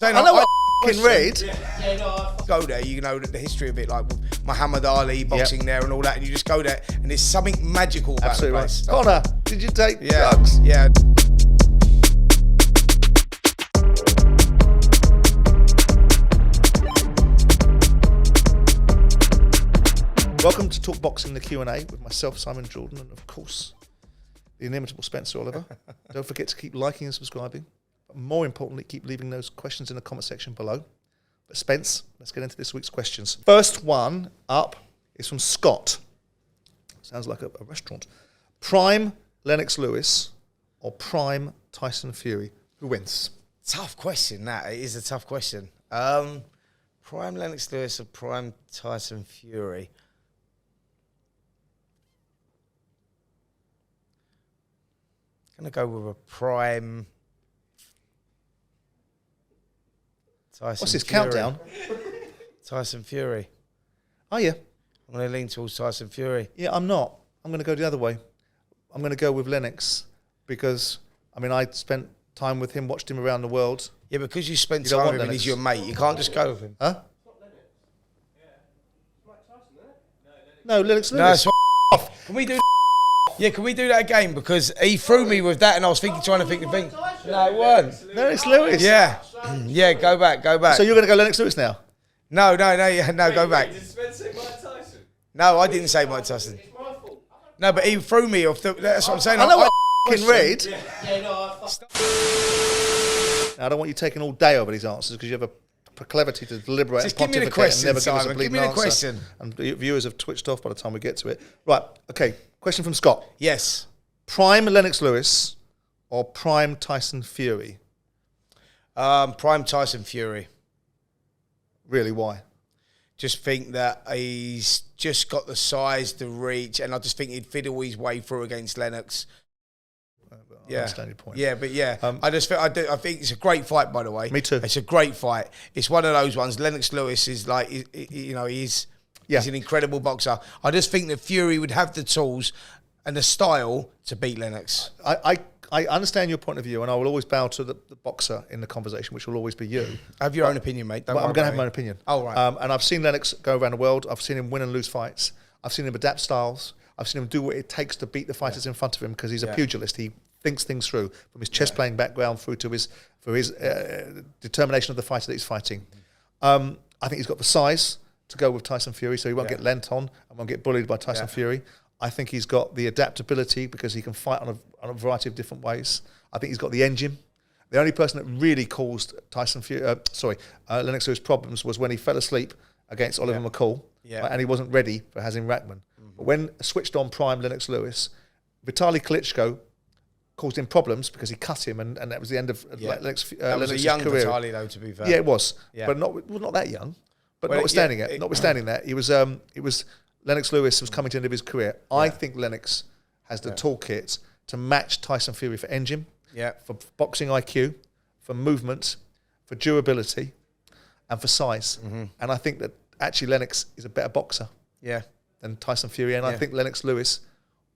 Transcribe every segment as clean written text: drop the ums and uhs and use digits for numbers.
I know what I fucking read. Yeah, no, go there, you know the history of it, like Muhammad Ali boxing there and all that, and you just go there, and there's something magical about the place. Right. Conor, did you take drugs? Yeah. Welcome to Talk Boxing, the Q&A with myself, Simon Jordan, and of course, the inimitable Spencer Oliver. Don't forget to keep liking and subscribing. But more importantly, keep leaving those questions in the comment section below. But Spence, let's get into this week's questions. First one up is from Scott. Sounds like a restaurant. Prime Lennox Lewis or Prime Tyson Fury? Who wins? Tough question, that. It is a tough question. Prime Lennox Lewis or Prime Tyson Fury? I'm going to go with a Prime Tyson What's this Fury. countdown? Tyson Fury. Oh, yeah. I'm going to lean towards Tyson Fury. Yeah, I'm not. I'm going to go the other way. I'm going to go with Lennox because, I mean, I spent time with him, watched him around the world. Yeah, because you spent time with him and he's your mate, you can't just go with him. Huh? No, Lennox No, Lewis. it's Can we do Yeah, can we do that again? Because he threw me with that and I was trying to think the thing. No, it weren't. Lennox Lewis. Yeah. Yeah, go back. So you're going to go Lennox Lewis now? No, go back. Did Spence say Mike Tyson? No, I didn't say Mike Tyson. It's my fault. No, but he threw me off. That's what I'm saying. I know what I fucking read. Yeah, no, Now, I don't want you taking all day over these answers because you have a proclivity to deliberate Just and give me the pontificate and question, never give us a Simon. bleeding Give me the answer. question. And the viewers have twitched off by the time we get to it. Right, okay. Question from Scott. Yes. Prime Lennox Lewis or Prime Tyson Fury? Prime Tyson Fury. Really, why? Just think that he's just got the size, the reach, and I just think he'd fiddle his way through against Lennox. I understand your point. Yeah, but yeah, I think it's a great fight, by the way. Me too. It's a great fight. It's one of those ones. Lennox Lewis is like, he's an incredible boxer. I just think that Fury would have the tools and the style to beat Lennox. I understand your point of view, and I will always bow to the boxer in the conversation, which will always be you. Have your own opinion, mate. I'm going to have my own opinion. Oh, right. And I've seen Lennox go around the world. I've seen him win and lose fights. I've seen him adapt styles. I've seen him do what it takes to beat the fighters in front of him because he's a pugilist. He thinks things through from his chess playing background through to his determination of the fighter that he's fighting. I think he's got the size to go with Tyson Fury, so he won't get lent on and won't get bullied by Tyson Fury. I think he's got the adaptability because he can fight on a variety of different ways. I think he's got the engine. The only person that really caused Lennox Lewis problems was when he fell asleep against Oliver McCall, and he wasn't ready for Hazim Rahman. But when switched on prime Lennox Lewis, Vitaly Klitschko caused him problems because he cut him, and that was the end of Lennox's career. That was a young Vitaly, though, to be fair. Yeah, it was, but not that young. But notwithstanding that, it was Lennox Lewis was coming to the end of his career. I think Lennox has the toolkit to match Tyson Fury for engine, for boxing IQ, for movement, for durability, and for size. And I think that actually Lennox is a better boxer than Tyson Fury. And I think Lennox Lewis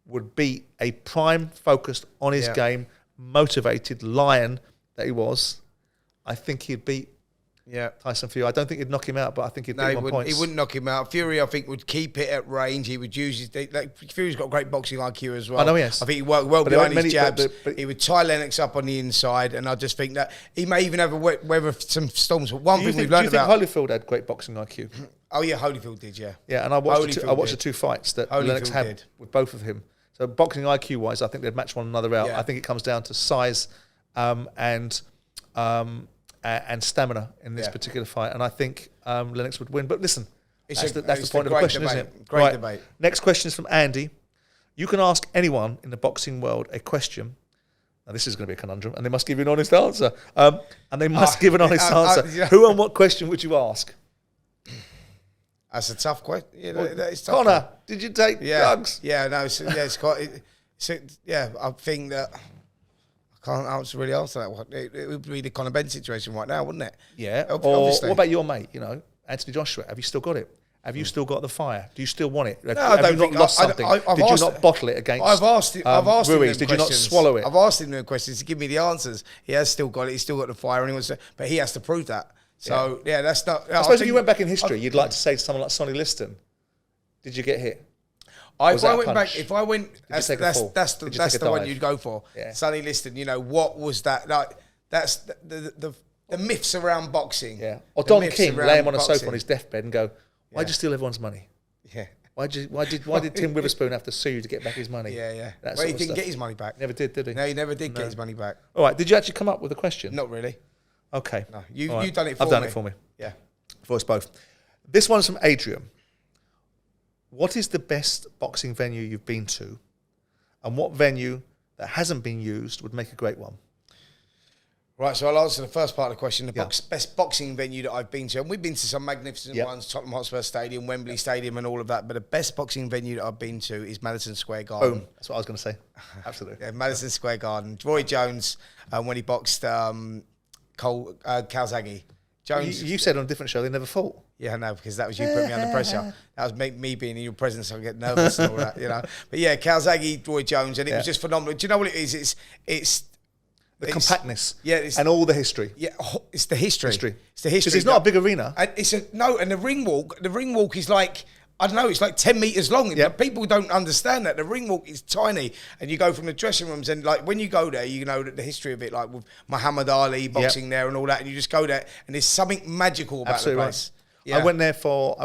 would be a prime, focused on his game, motivated lion that he was. I think he'd beat Tyson Fury. I don't think he'd knock him out, but I think he'd beat him on points. He wouldn't knock him out. Fury, I think, would keep it at range. He would use his... Fury's got great boxing IQ as well. I know he has. I think he worked well behind his jabs. But he would tie Lennox up on the inside, and I just think that he may even have a weather some storms. But one thing we've learned about... Do you think Holyfield had great boxing IQ? Oh, yeah, Holyfield did, yeah. Yeah, and I watched the two fights that Lennox had with both of him. So boxing IQ-wise, I think they'd match one another out. I think it comes down to size and stamina in this particular fight, and I think Lennox would win. But listen, that's the point of the question, isn't it? Great debate. Next question is from Andy. You can ask anyone in the boxing world a question. Now, this is going to be a conundrum, and they must give you an honest answer. Who and what question would you ask? That's a tough question. Conor, did you take drugs? Yeah, no, it's quite... I think that... I can't really answer that. It would be the Conor Benn situation right now, wouldn't it? Yeah. Obviously. Or what about your mate, Anthony Joshua? Have you still got it? Have you still got the fire? Do you still want it? No, have you not lost something? Did you not bottle it against? I've asked him. Ruiz? Did you not swallow it? I've asked him them questions to give me the answers. He has still got it. He's still got the fire, and he wants to, but he has to prove that. So that's not. I suppose if you went back in history, you'd like to say to someone like Sonny Liston, "Did you get hit?" If I went back, that's the one you'd go for. Yeah. Sonny Liston, you know, what was that like? That's the myths around boxing. Yeah. Or Don King lay him on a sofa on his deathbed and go, "Why'd you steal everyone's money? Yeah. Why did Tim Witherspoon have to sue you to get back his money?" Yeah. Well, he didn't get his money back. Never did he? No, he never did get his money back. All right. Did you actually come up with a question? Not really. Okay. No, you've done it for me. I've done it for me. Yeah. For us both. This one's from Adrian. What is the best boxing venue you've been to? And what venue that hasn't been used would make a great one? Right, so I'll answer the first part of the question. The best boxing venue that I've been to, and we've been to some magnificent ones, Tottenham Hotspur Stadium, Wembley Stadium and all of that, but the best boxing venue that I've been to is Madison Square Garden. Boom, that's what I was going to say. Absolutely. Madison Square Garden. Roy Jones, when he boxed Calzaghe. Jones. You said on a different show they never fought. Yeah, no, because that was you putting me under pressure. That was me being in your presence, so I get nervous and all that, you know. But yeah, Calzaghe, Roy Jones, and it was just phenomenal. Do you know what it is? It's the compactness, and all the history. Yeah, it's the history. It's the history. Because it's not a big arena. And and the ring walk is like, I don't know, it's like 10 metres long. Yep. People don't understand that. The ring walk is tiny. And you go from the dressing rooms and like when you go there, you know the history of it, like with Muhammad Ali boxing there and all that. And you just go there and there's something magical about the place. Right. Yeah. I went there for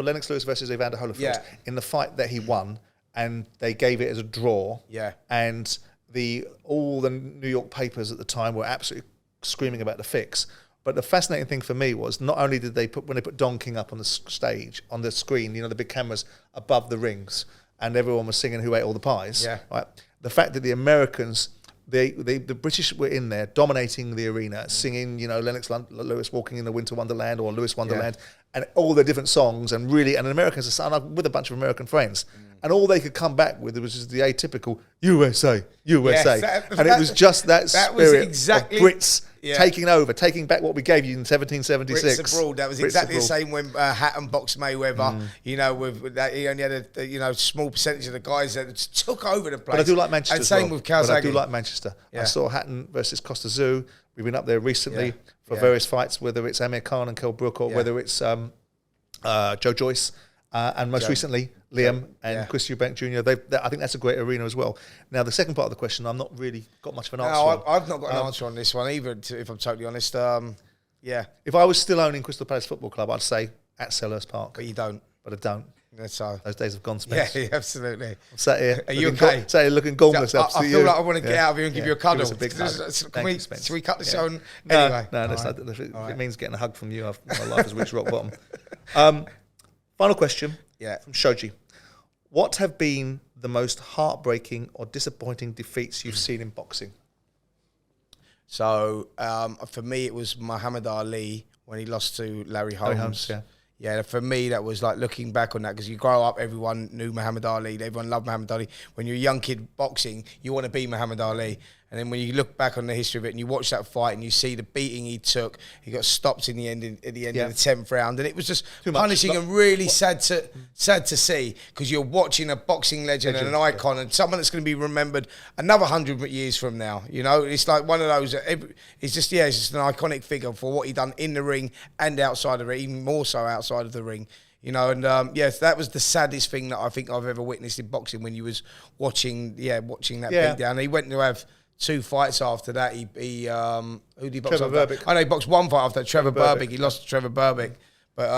Lennox Lewis versus Evander Holyfield in the fight that he won, and they gave it as a draw. Yeah. And all the New York papers at the time were absolutely screaming about the fix. But the fascinating thing for me was not only did when they put Don King up on the stage, on the screen, you know, the big cameras above the rings, and everyone was singing "Who Ate All the Pies." Yeah. Right. The fact that the Americans, the British were in there dominating the arena, singing, you know, Lennox Lewis Walking in the Winter Wonderland or Lewis Wonderland, and all the different songs, and the Americans are with a bunch of American friends. And all they could come back with was just the atypical USA. Yes, and it was just that spirit of Brits taking over, taking back what we gave you in 1776. Brits abroad. That was exactly the same when Hatton boxed Mayweather. You know, with that, he only had a small percentage of the guys that took over the place. But I do like Manchester. And same with Calzaghe. But I do like Manchester. I saw Hatton versus Costa Zoo. We've been up there recently for various fights, whether it's Amir Khan and Kell Brook or whether it's Joyce. And most recently, Liam and Chris Eubank Jr. I think that's a great arena as well. Now, the second part of the question, I'm not really got much of an answer on. I've not got an answer on this one either, if I'm totally honest. If I was still owning Crystal Palace Football Club, I'd say at Selhurst Park. But you don't. But I don't. That's so. Those days have gone, Spence. Yeah, absolutely. I'm sat here. Are you okay? Sat here looking gormless. I feel like I want to get out of here and give you a cuddle. Give us a big hug. Should we cut the show? Anyway. No, it means getting a hug from you. My life has reached rock bottom. Final question. Yeah. From Shoji. What have been the most heartbreaking or disappointing defeats you've seen in boxing? So, for me, it was Muhammad Ali when he lost to Larry Holmes. Yeah, for me, that was like looking back on that, because you grow up, everyone knew Muhammad Ali, everyone loved Muhammad Ali. When you're a young kid boxing, you want to be Muhammad Ali. And then when you look back on the history of it and you watch that fight and you see the beating he took, he got stopped in the end at the end of the 10th round, and it was just punishing and really sad to see, because you're watching a boxing legend and an icon and someone that's going to be remembered another 100 years from now. You know, it's like one of those. It's just an iconic figure for what he done in the ring and outside of it, even more so outside of the ring. You know, and that was the saddest thing that I think I've ever witnessed in boxing, when you was watching that beatdown. He went to have 2 fights after that. Who did he box after that? I know he boxed 1 fight after that, Trevor Berbick. He lost to Trevor Berbick. But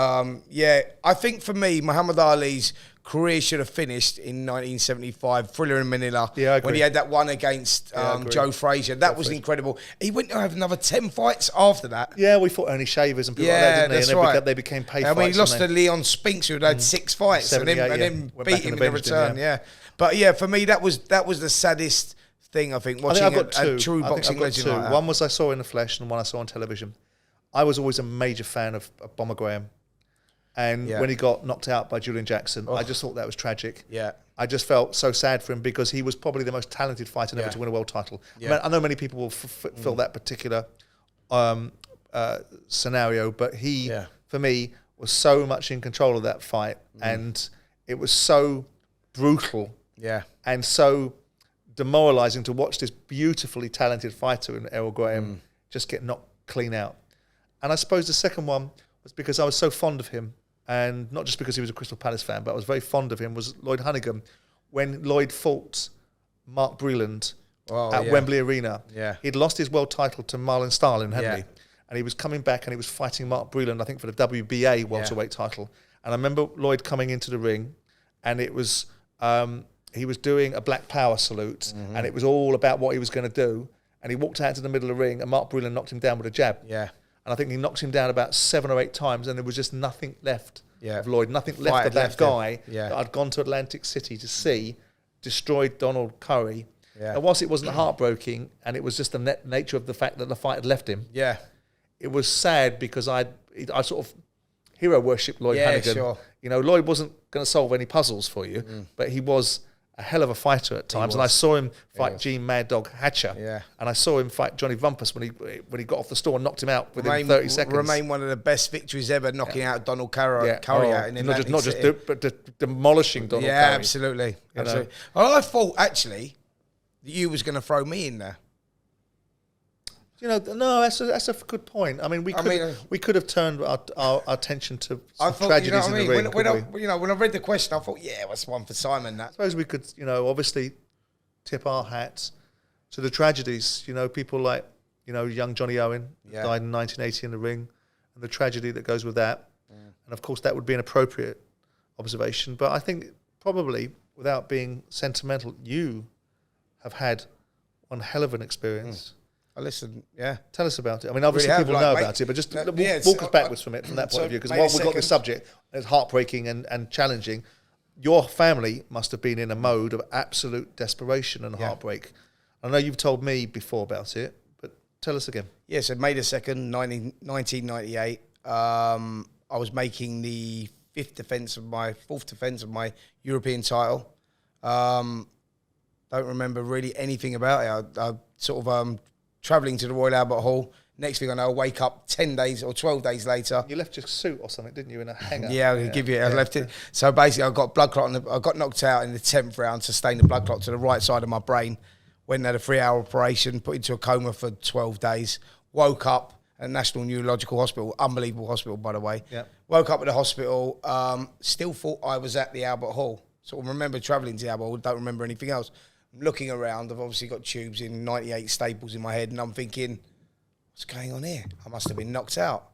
I think for me, Muhammad Ali's career should have finished in 1975, Thriller in Manila, when he had that one against Joe Frazier. That was incredible. He went to have another 10 fights after that. Yeah, we fought Ernie Shavers and people like that, didn't they? And right. They became paid fights. And when he lost to Leon Spinks, who had 6 fights, and then beat him in the return. But for me, that was the saddest thing, I think, watching a true boxing legend like that. One was I saw in the flesh and one I saw on television. I was always a major fan of Bomber Graham. And when he got knocked out by Julian Jackson, I just thought that was tragic. Yeah, I just felt so sad for him, because he was probably the most talented fighter ever to win a world title. I know many people will feel that particular scenario, but he, for me, was so much in control of that fight, and it was so brutal, and so demoralising to watch this beautifully talented fighter in Errol Graham just get knocked clean out. And I suppose the second one was because I was so fond of him, and not just because he was a Crystal Palace fan, but I was very fond of him, was Lloyd Honeyghan. When Lloyd fought Mark Breland at Wembley Arena, he'd lost his world title to Marlon Starlin, hadn't he? And he was coming back and he was fighting Mark Breland, I think, for the WBA welterweight title. And I remember Lloyd coming into the ring, and it was he was doing a Black Power salute, and it was all about what he was going to do. And he walked out to the middle of the ring, and Mark Breland knocked him down with a jab. And I think he knocked him down about 7 or 8 times, and there was just nothing left of Lloyd, nothing left of that guy that I'd gone to Atlantic City to see, destroyed Donald Curry. And whilst it wasn't heartbreaking, and it was just the nature of the fact that the fight had left him, it was sad because I sort of hero worshipped Lloyd Honeyghan. You know, Lloyd wasn't going to solve any puzzles for you, but he was a hell of a fighter at times. And I saw him fight Gene Mad Dog Hatcher, and I saw him fight Johnny Vumpus when he got off the store and knocked him out within 30 seconds. Remain one of the best victories ever, knocking out Donald Curry out in Atlantic City. But demolishing Donald Curry. Absolutely. Well, I thought actually that you was going to throw me in there. You know, no, that's a good point. I mean, we could have turned our attention to tragedies in the ring. When I read the question, I thought, what's one for Simon? That I suppose we could, obviously tip our hats to the tragedies. You know, people like, young Johnny Owen died in 1980 in the ring, and the tragedy that goes with that. And of course, that would be an appropriate observation. But I think probably, without being sentimental, you have had one hell of an experience. Listen, tell us about it. I mean, obviously people know about it, but just walk us backwards from that point of view, because while we've got this subject, it's heartbreaking and challenging. Your family must have been in a mode of absolute desperation and heartbreak. I know you've told me before about it, but tell us again. So May the 2nd, 1998, I was making the fourth defence of my European title. Don't remember really anything about it. I sort of travelling to the Royal Albert Hall. Next thing I know, I wake up 10 days or 12 days later. You left your suit or something, didn't you, in a hanger? I left it. So basically, I got blood clot. I got knocked out in the 10th round, sustained a blood clot to the right side of my brain. Went and had a 3-hour operation, put into a coma for 12 days. Woke up at National Neurological Hospital, unbelievable hospital, by the way. Woke up at the hospital, still thought I was at the Albert Hall. Sort of remember travelling to the Albert Hall, don't remember anything else. Looking around, I've obviously got tubes in 98 staples in my head, and I'm thinking, what's going on here? I must have been knocked out.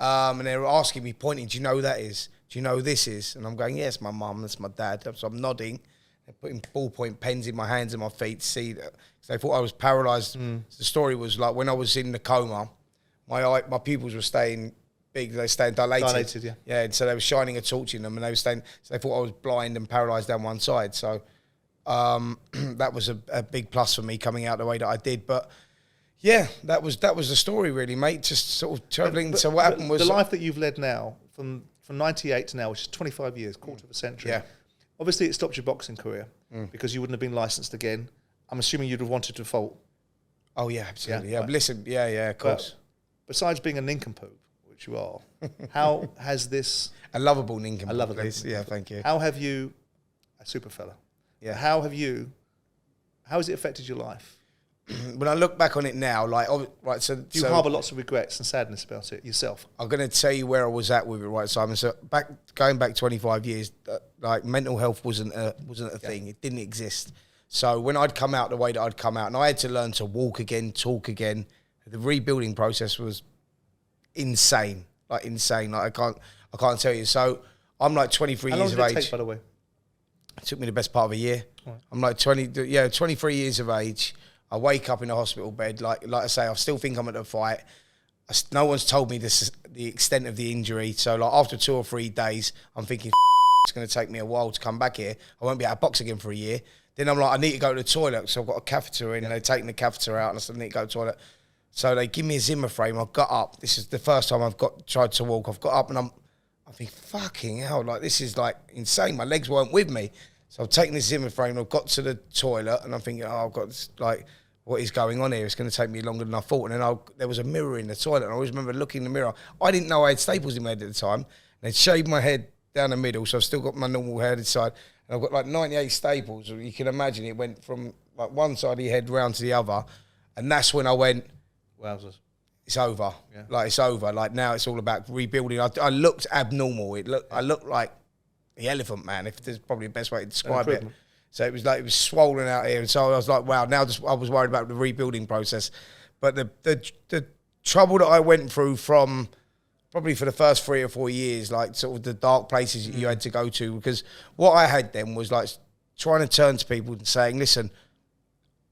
And they were asking me, pointing, do you know who that is? Do you know who this is? And I'm going, yes, my mum, that's my dad. So I'm nodding. They're putting ballpoint pens in my hands and my feet to see that. So they thought I was paralysed. The story was like when I was in the coma, my pupils were staying big, they were staying dilated. And so they were shining a torch in them, and they were staying, so they thought I was blind and paralysed down one side. So that was a big plus for me coming out the way that I did. But that was the story really, mate. Just sort of travelling. So what happened was the life that you've led now from 98 to now, which is 25 years, quarter of a century. Obviously, it stopped your boxing career because you wouldn't have been licensed again. I'm assuming you'd have wanted to fight. Oh yeah, absolutely. Yeah, listen, of course. But besides being a nincompoop, which you are, how has this a lovable nincompoop? A lovable nincompoop. Yeah, thank you. How have you, a super fella? How has it affected your life? When I look back on it now, do you harbour lots of regrets and sadness about it yourself? I'm going to tell you where I was at with it, right, Simon. So going back 25 years, mental health wasn't a thing. It didn't exist. So when I'd come out the way that I'd come out, and I had to learn to walk again, talk again, the rebuilding process was insane. I can't tell you. So I'm 23 years of age. How long did it take, by the way? It took me the best part of a year. Right. I'm 23 years of age. I wake up in a hospital bed. Like I say, I still think I'm at the fight. No one's told me the extent of the injury. So after 2 or 3 days, I'm thinking it's going to take me a while to come back here. I won't be able to box again for a year. Then I'm I need to go to the toilet. So I've got a catheter in, and they're taking the catheter out, and I said, I need to go to the toilet. So they give me a Zimmer frame. I got up. This is the first time I've tried to walk. I've got up, and I'm thinking, fucking hell, this is insane. My legs weren't with me. So I've taken this Zimmer frame, I've got to the toilet, and I'm thinking, I've got this, what is going on here? It's going to take me longer than I thought. And then there was a mirror in the toilet, and I always remember looking in the mirror. I didn't know I had staples in my head at the time. They'd shaved my head down the middle, so I've still got my normal hair this side. And I've got like 98 staples. You can imagine it went from like one side of your head round to the other. And that's when I went, wowzers. It's over. Yeah. Like, it's over. Like, now it's all about rebuilding. I looked abnormal. I looked like the Elephant Man, if there's probably the best way to describe it. So it was swollen out here. And so I was like, wow, now I was worried about the rebuilding process. But the trouble that I went through from probably for the first 3 or 4 years, like sort of the dark places that you had to go to, because what I had then was like trying to turn to people and saying, listen,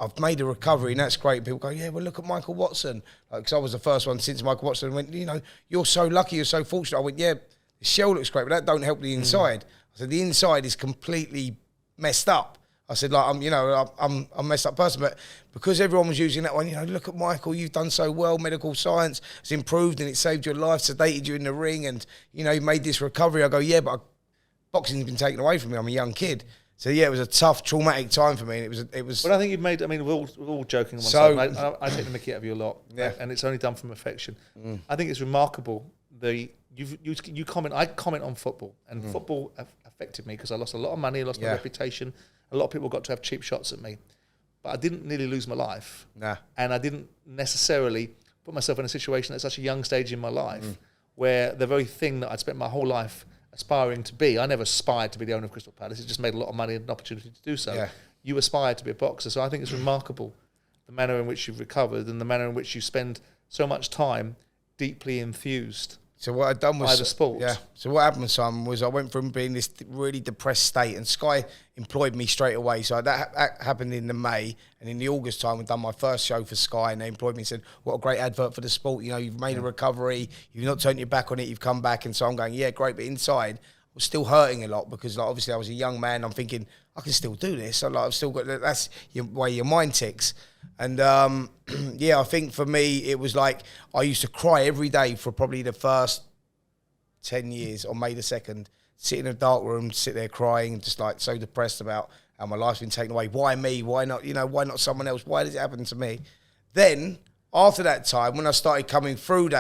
I've made a recovery and that's great. People go, yeah, well, look at Michael Watson. Because I was the first one since Michael Watson went, you know, you're so lucky, you're so fortunate. I went, yeah, the shell looks great, but that don't help the inside. I said, the inside is completely messed up. I said, like, I'm a messed up person, but because everyone was using that one, you know, look at Michael, you've done so well, medical science has improved and it saved your life, sedated you in the ring, and, you know, you made this recovery. I go, yeah, but boxing's been taken away from me. I'm a young kid. So, yeah, it was a tough, traumatic time for me. And it was. But I think you've made, I mean, we're all joking on one side. I take the mickey out of you a lot, and it's only done from affection. I think it's remarkable. You comment, I comment on football, and football affected me because I lost a lot of money, I lost my reputation. A lot of people got to have cheap shots at me, but I didn't nearly lose my life. And I didn't necessarily put myself in a situation at such a young stage in my life where the very thing that I'd spent my whole life aspiring to be, I never aspired to be the owner of Crystal Palace. It just made a lot of money and an opportunity to do so. You aspired to be a boxer. So I think it's remarkable the manner in which you've recovered and the manner in which you spend so much time deeply infused. So what I'd done was by the sport. Yeah. So what happened, Simon, was I went from being this really depressed state, and Sky employed me straight away. So that happened in the May, and in the August time, I'd done my first show for Sky, and they employed me and said, "What a great advert for the sport! You know, you've made a recovery. You've not turned your back on it. You've come back." And so I'm going, "Yeah, great." But inside, I was still hurting a lot because, like, obviously, I was a young man. I'm thinking, I can still do this. So, like, I've still got that's the way your mind ticks. And yeah, I think for me, it was like I used to cry every day for probably the first 10 years on May the 2nd, sit in a dark room, sit there crying, just like so depressed about how my life's been taken away. Why me? Why not, you know, why not someone else? Why does it happen to me? Then, after that time, when I started coming through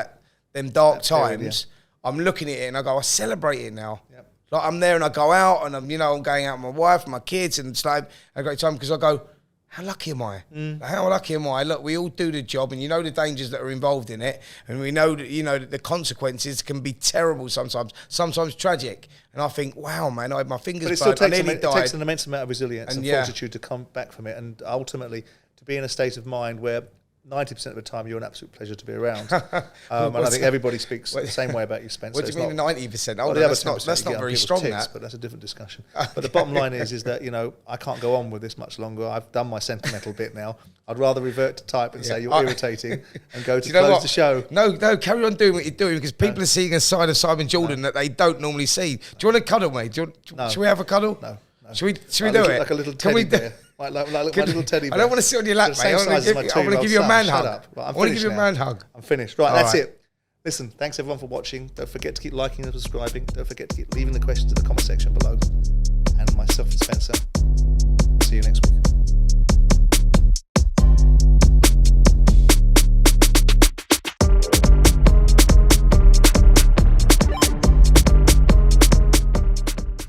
them dark times, I'm looking at it and I go, I celebrate it now. Like, I'm there and I go out and I'm going out with my wife and my kids, and it's like a great time because I go, how lucky am I? How lucky am I? Look, we all do the job, and you know the dangers that are involved in it, and we know that, you know, that the consequences can be terrible sometimes tragic. And I think, wow, man, I had my fingers burned. But it takes an immense amount of resilience and fortitude to come back from it, and ultimately to be in a state of mind where 90% of the time you're an absolute pleasure to be around. And I think everybody speaks the same way about you, Spencer. What do you mean 90%? Oh, no, that's not very strong, but that's a different discussion. But the bottom line is that, you know, I can't go on with this much longer. I've done my sentimental bit now. I'd rather revert to type and say you're irritating and go to close the show. No, carry on doing what you're doing, because people are seeing a side of Simon Jordan that they don't normally see. Do you want to cuddle, mate? Should we have a cuddle? No. Should we do it? Like a little teddy bear. Like my little teddy bear. I don't want to sit on your lap, mate. I want to give you a man hug. Right, I want to give you a man hug. I'm finished. Right, that's it. Listen, thanks everyone for watching. Don't forget to keep liking and subscribing. Don't forget to keep leaving the questions in the comment section below. And myself and Spencer, see you next week.